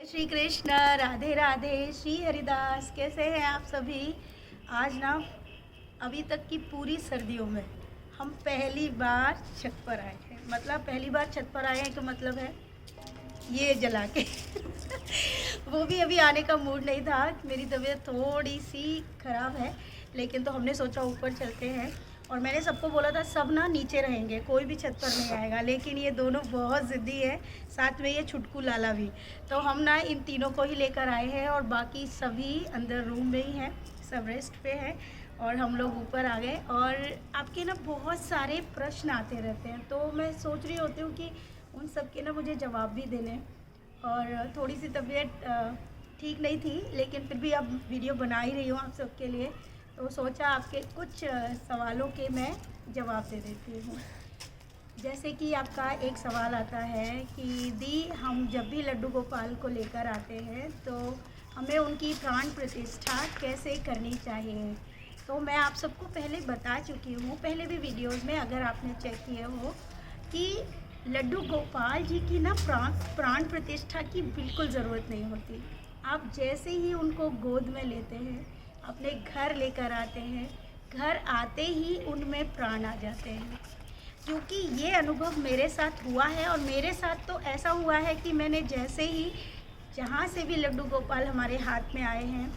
श्री कृष्ण, राधे राधे, श्री हरिदास। कैसे हैं आप सभी? आज ना अभी तक की पूरी सर्दियों में हम पहली बार छत पर आए हैं। मतलब पहली बार छत पर आए हैं तो मतलब है ये जला के वो भी अभी आने का मूड नहीं था। मेरी तबीयत थोड़ी सी ख़राब है, लेकिन तो हमने सोचा ऊपर चलते हैं। और मैंने सबको बोला था सब ना नीचे रहेंगे, कोई भी छत पर नहीं आएगा, लेकिन ये दोनों बहुत ज़िद्दी है, साथ में ये छुटकू लाला भी। तो हम ना इन तीनों को ही लेकर आए हैं और बाकी सभी अंदर रूम में ही हैं, सब रेस्ट पे हैं और हम लोग ऊपर आ गए। और आपके ना बहुत सारे प्रश्न आते रहते हैं, तो मैं सोच रही होती हूँ कि उन सब के ना मुझे जवाब भी देने। और थोड़ी सी तबीयत ठीक नहीं थी, लेकिन फिर भी अब वीडियो बना ही रही हूँ आप सबके लिए, तो सोचा आपके कुछ सवालों के मैं जवाब दे देती हूँ। जैसे कि आपका एक सवाल आता है कि दी, हम जब भी लड्डू गोपाल को लेकर आते हैं तो हमें उनकी प्राण प्रतिष्ठा कैसे करनी चाहिए। तो मैं आप सबको पहले बता चुकी हूँ, पहले भी वीडियोस में अगर आपने चेक किए हो, कि लड्डू गोपाल जी की ना प्राण प्रतिष्ठा की बिल्कुल ज़रूरत नहीं होती। आप जैसे ही उनको गोद में लेते हैं, अपने घर लेकर आते हैं, घर आते ही उनमें प्राण आ जाते हैं। क्योंकि ये अनुभव मेरे साथ हुआ है, और मेरे साथ तो ऐसा हुआ है कि मैंने जैसे ही जहाँ से भी लड्डू गोपाल हमारे हाथ में आए हैं,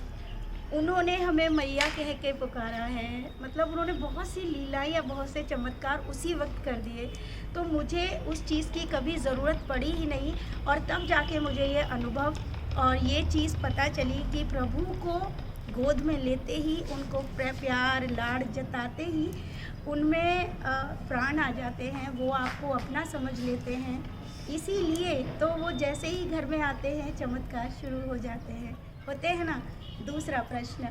उन्होंने हमें मैया कह के पुकारा है। मतलब उन्होंने बहुत सी लीला या बहुत से चमत्कार उसी वक्त कर दिए, तो मुझे उस चीज़ की कभी ज़रूरत पड़ी ही नहीं। और तब जाके मुझे ये अनुभव और ये चीज़ पता चली कि प्रभु को गोद में लेते ही, उनको प्यार लाड़ जताते ही उनमें प्राण आ जाते हैं, वो आपको अपना समझ लेते हैं। इसीलिए तो वो जैसे ही घर में आते हैं चमत्कार शुरू हो जाते हैं, होते हैं ना। दूसरा प्रश्न,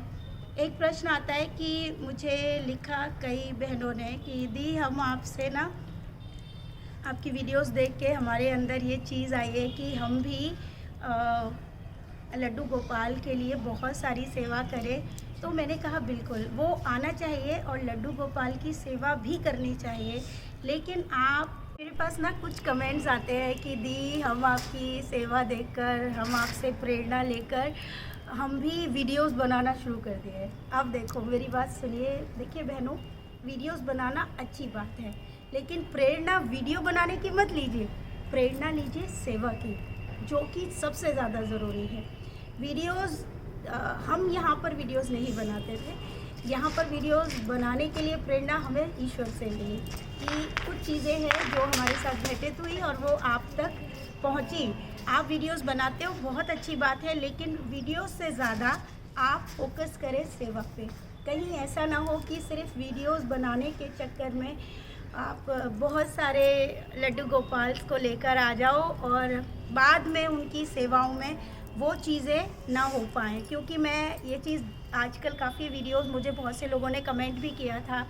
एक प्रश्न आता है कि मुझे लिखा कई बहनों ने कि दी, हम आपसे ना आपकी वीडियोस देख के हमारे अंदर ये चीज़ आई है कि हम भी लड्डू गोपाल के लिए बहुत सारी सेवा करें। तो मैंने कहा बिल्कुल वो आना चाहिए और लड्डू गोपाल की सेवा भी करनी चाहिए। लेकिन आप, मेरे पास ना कुछ कमेंट्स आते हैं कि दी, हम आपकी सेवा देखकर, हम आपसे प्रेरणा लेकर हम भी वीडियोस बनाना शुरू कर दिए। अब देखो मेरी बात सुनिए। देखिए बहनों, वीडियोस बनाना अच्छी बात है, लेकिन प्रेरणा वीडियो बनाने की मत लीजिए, प्रेरणा लीजिए सेवा की, जो कि सबसे ज़्यादा ज़रूरी है। वीडियोस हम यहाँ पर वीडियोस नहीं बनाते थे। यहाँ पर वीडियोस बनाने के लिए प्रेरणा हमें ईश्वर से मिली कि कुछ चीज़ें हैं जो हमारे साथ घटित हुई और वो आप तक पहुँची। आप वीडियोस बनाते हो, बहुत अच्छी बात है, लेकिन वीडियोस से ज़्यादा आप फोकस करें सेवा पे। कहीं ऐसा ना हो कि सिर्फ वीडियोस बनाने के चक्कर में आप बहुत सारे लड्डू गोपाल को लेकर आ जाओ और बाद में उनकी सेवाओं में वो चीज़ें ना हो पाएँ। क्योंकि मैं ये चीज़ आजकल काफ़ी वीडियोस, मुझे बहुत से लोगों ने कमेंट भी किया था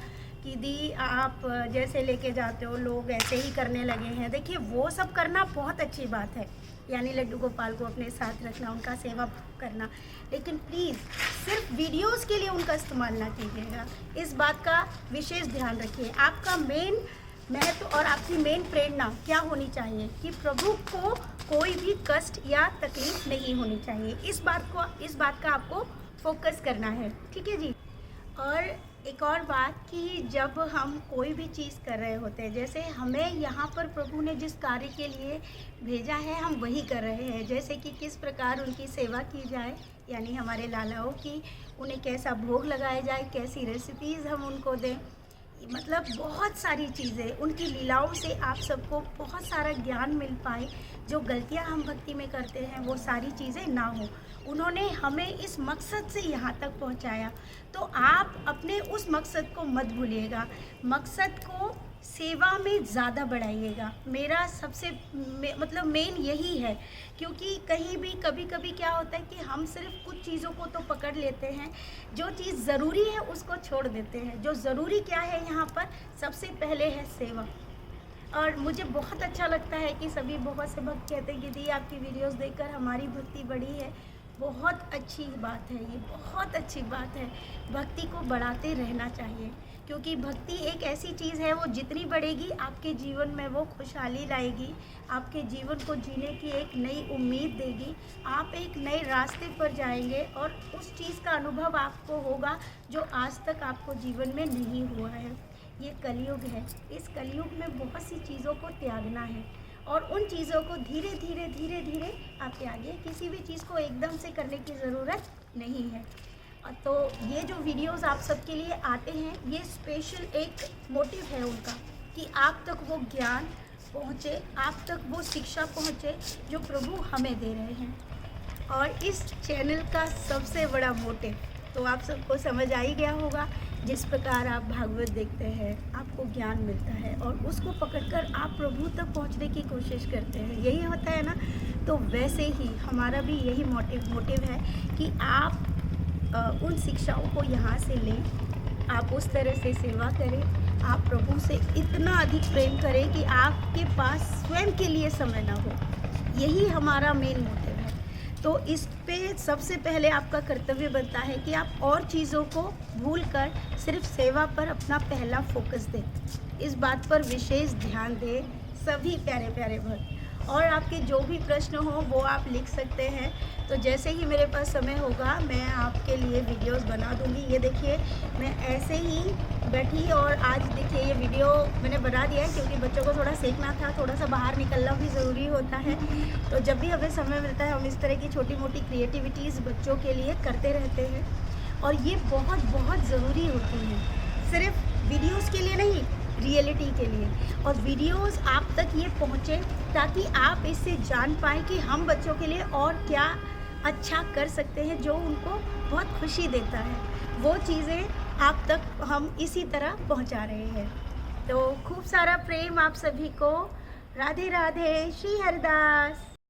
कि दी, आप जैसे लेके जाते हो लोग ऐसे ही करने लगे हैं। देखिए वो सब करना बहुत अच्छी बात है, यानी लड्डू गोपाल को अपने साथ रखना, उनका सेवा करना, लेकिन प्लीज़ सिर्फ वीडियोस के लिए उनका इस्तेमाल ना कीजिएगा। इस बात का विशेष ध्यान रखिए। आपका मेन महत्व और आपकी मेन प्रेरणा क्या होनी चाहिए कि प्रभु को कोई भी कष्ट या तकलीफ नहीं होनी चाहिए। इस बात का आपको फोकस करना है, ठीक है जी। और एक और बात कि जब हम कोई भी चीज़ कर रहे होते हैं, जैसे हमें यहाँ पर प्रभु ने जिस कार्य के लिए भेजा है हम वही कर रहे हैं। जैसे कि किस प्रकार उनकी सेवा की जाए, यानी हमारे लालाओं की, उन्हें कैसा भोग लगाया जाए, कैसी रेसिपीज़ हम उनको दें, मतलब बहुत सारी चीज़ें, उनकी लीलाओं से आप सबको बहुत सारा ज्ञान मिल पाए। जो गलतियां हम भक्ति में करते हैं वो सारी चीज़ें ना हो। उन्होंने हमें इस मकसद से यहाँ तक पहुँचाया, तो आप अपने उस मकसद को मत भूलिएगा। मकसद को सेवा में ज़्यादा बढ़ाइएगा। मेरा सबसे मतलब मेन यही है। क्योंकि कहीं भी कभी कभी क्या होता है कि हम सिर्फ कुछ चीज़ों को तो पकड़ लेते हैं, जो चीज़ ज़रूरी है उसको छोड़ देते हैं। जो ज़रूरी क्या है यहाँ पर, सबसे पहले है सेवा। और मुझे बहुत अच्छा लगता है कि सभी बहुत से भक्त कहते हैं कि दी, आपकी वीडियोस देखकर हमारी भक्ति बढ़ी है। बहुत अच्छी बात है, ये बहुत अच्छी बात है। भक्ति को बढ़ाते रहना चाहिए, क्योंकि भक्ति एक ऐसी चीज़ है, वो जितनी बढ़ेगी आपके जीवन में वो खुशहाली लाएगी, आपके जीवन को जीने की एक नई उम्मीद देगी। आप एक नए रास्ते पर जाएंगे और उस चीज़ का अनुभव आपको होगा जो आज तक आपको जीवन में नहीं हुआ है। ये कलयुग है, इस कलयुग में बहुत सी चीज़ों को त्यागना है और उन चीज़ों को धीरे धीरे धीरे धीरे आप त्यागिए। किसी भी चीज़ को एकदम से करने की ज़रूरत नहीं है। तो ये जो वीडियोस आप सबके लिए आते हैं, ये स्पेशल एक मोटिव है उनका कि आप तक वो ज्ञान पहुँचे, आप तक वो शिक्षा पहुँचे जो प्रभु हमें दे रहे हैं। और इस चैनल का सबसे बड़ा मोटिव तो आप सबको समझ आ ही गया होगा। जिस प्रकार आप भागवत देखते हैं, आपको ज्ञान मिलता है और उसको पकड़कर आप प्रभु तक पहुंचने की कोशिश करते हैं, यही होता है ना। तो वैसे ही हमारा भी यही मोटिव है कि आप उन शिक्षाओं को यहाँ से लें, आप उस तरह से सेवा करें, आप प्रभु से इतना अधिक प्रेम करें कि आपके पास स्वयं के लिए समय ना हो। यही हमारा मेन मोटिव है। तो इस पे सबसे पहले आपका कर्तव्य बनता है कि आप और चीज़ों को भूलकर सिर्फ सेवा पर अपना पहला फोकस दें। इस बात पर विशेष ध्यान दें सभी प्यारे प्यारे भक्त। और आपके जो भी प्रश्न हो वो आप लिख सकते हैं। तो जैसे ही मेरे पास समय होगा मैं आपके लिए वीडियोस बना दूंगी। ये देखिए, मैं ऐसे ही बैठी और आज देखिए ये वीडियो मैंने बना दिया है, क्योंकि बच्चों को थोड़ा सीखना था, थोड़ा सा बाहर निकलना भी ज़रूरी होता है। तो जब भी हमें समय मिलता है हम इस तरह की छोटी मोटी क्रिएटिविटीज़ बच्चों के लिए करते रहते हैं, और ये बहुत बहुत ज़रूरी होती है, सिर्फ वीडियोज़ के लिए नहीं, रियलिटी के लिए। और वीडियोस आप तक ये पहुँचे ताकि आप इससे जान पाएँ कि हम बच्चों के लिए और क्या अच्छा कर सकते हैं जो उनको बहुत खुशी देता है। वो चीज़ें आप तक हम इसी तरह पहुँचा रहे हैं। तो खूब सारा प्रेम आप सभी को। राधे राधे, श्री हरिदास।